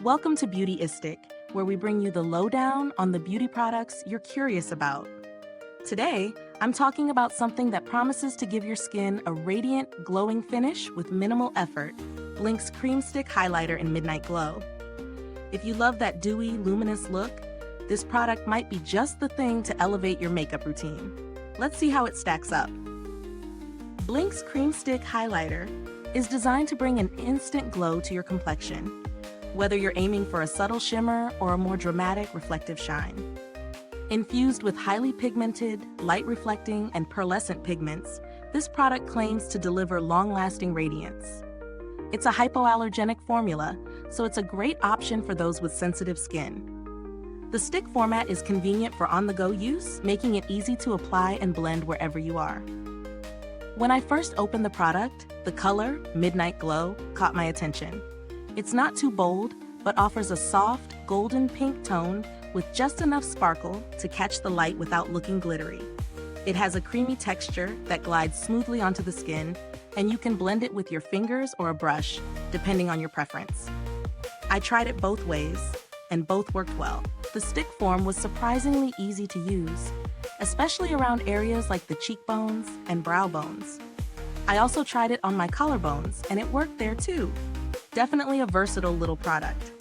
Welcome to Beautyistic, where we bring you the lowdown on the beauty products you're curious about. Today, I'm talking about something that promises to give your skin a radiant, glowing finish with minimal effort, Blinc's Cream Stick Highlighter in Midnight Glow. If you love that dewy, luminous look, this product might be just the thing to elevate your makeup routine. Let's see how it stacks up. Blinc's Cream Stick Highlighter is designed to bring an instant glow to your complexion, whether you're aiming for a subtle shimmer or a more dramatic, reflective shine. Infused with highly pigmented, light-reflecting, and pearlescent pigments, this product claims to deliver long-lasting radiance. It's a hypoallergenic formula, so it's a great option for those with sensitive skin. The stick format is convenient for on-the-go use, making it easy to apply and blend wherever you are. When I first opened the product, the color, Midnight Glow, caught my attention. It's not too bold, but offers a soft, golden pink tone with just enough sparkle to catch the light without looking glittery. It has a creamy texture that glides smoothly onto the skin, and you can blend it with your fingers or a brush, depending on your preference. I tried it both ways, and both worked well. The stick form was surprisingly easy to use, especially around areas like the cheekbones and brow bones. I also tried it on my collarbones, and it worked there too. Definitely a versatile little product.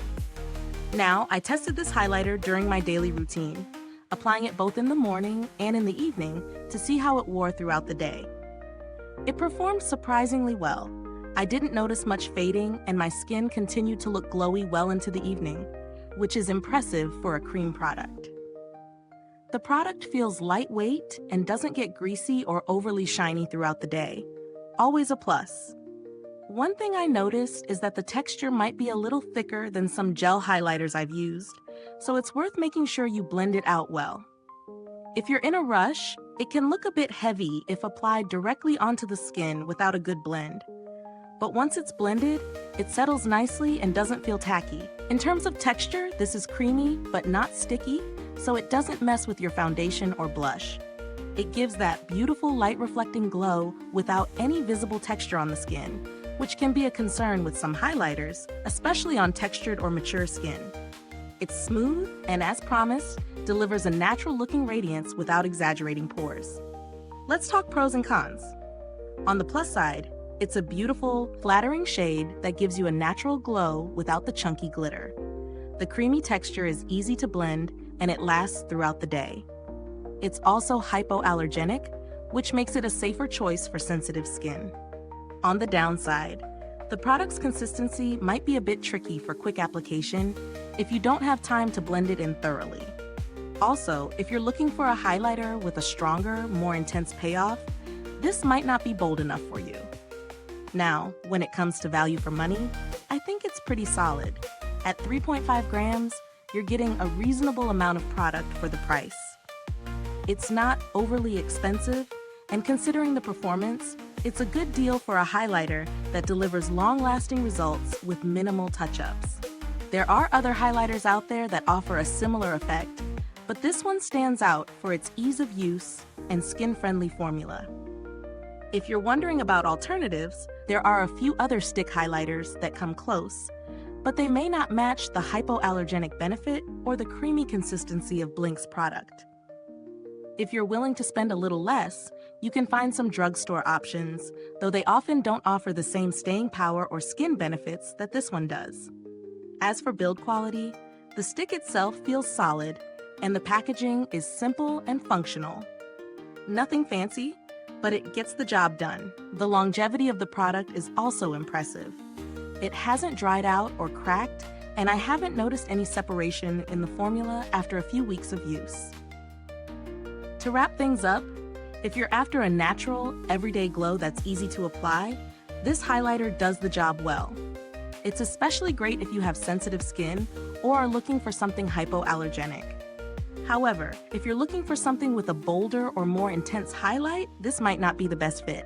Now, I tested this highlighter during my daily routine, applying it both in the morning and in the evening to see how it wore throughout the day. It performed surprisingly well. I didn't notice much fading, and my skin continued to look glowy well into the evening, which is impressive for a cream product. The product feels lightweight and doesn't get greasy or overly shiny throughout the day. Always a plus. One thing I noticed is that the texture might be a little thicker than some gel highlighters I've used, so it's worth making sure you blend it out well. If you're in a rush, it can look a bit heavy if applied directly onto the skin without a good blend. But once it's blended, it settles nicely and doesn't feel tacky. In terms of texture, this is creamy but not sticky, so it doesn't mess with your foundation or blush. It gives that beautiful light-reflecting glow without any visible texture on the skin, which can be a concern with some highlighters, especially on textured or mature skin. It's smooth and, as promised, delivers a natural-looking radiance without exaggerating pores. Let's talk pros and cons. On the plus side, it's a beautiful, flattering shade that gives you a natural glow without the chunky glitter. The creamy texture is easy to blend, and it lasts throughout the day. It's also hypoallergenic, which makes it a safer choice for sensitive skin. On the downside, the product's consistency might be a bit tricky for quick application if you don't have time to blend it in thoroughly. Also, if you're looking for a highlighter with a stronger, more intense payoff, this might not be bold enough for you. Now, when it comes to value for money, I think it's pretty solid. At 3.5 grams, you're getting a reasonable amount of product for the price. It's not overly expensive, and considering the performance, it's a good deal for a highlighter that delivers long-lasting results with minimal touch-ups. There are other highlighters out there that offer a similar effect, but this one stands out for its ease of use and skin-friendly formula. If you're wondering about alternatives, there are a few other stick highlighters that come close, but they may not match the hypoallergenic benefit or the creamy consistency of Blinc's product. If you're willing to spend a little less, you can find some drugstore options, though they often don't offer the same staying power or skin benefits that this one does. As for build quality, the stick itself feels solid, and the packaging is simple and functional. Nothing fancy, but it gets the job done. The longevity of the product is also impressive. It hasn't dried out or cracked, and I haven't noticed any separation in the formula after a few weeks of use. To wrap things up, if you're after a natural, everyday glow that's easy to apply, this highlighter does the job well. It's especially great if you have sensitive skin or are looking for something hypoallergenic. However, if you're looking for something with a bolder or more intense highlight, this might not be the best fit.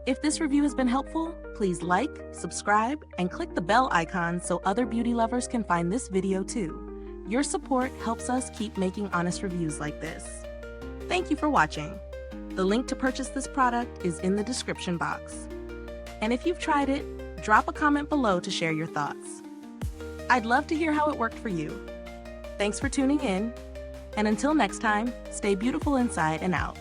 If this review has been helpful, please like, subscribe, and click the bell icon so other beauty lovers can find this video too. Your support helps us keep making honest reviews like this. Thank you for watching. The link to purchase this product is in the description box. And if you've tried it, drop a comment below to share your thoughts. I'd love to hear how it worked for you. Thanks for tuning in, and until next time, stay beautiful inside and out.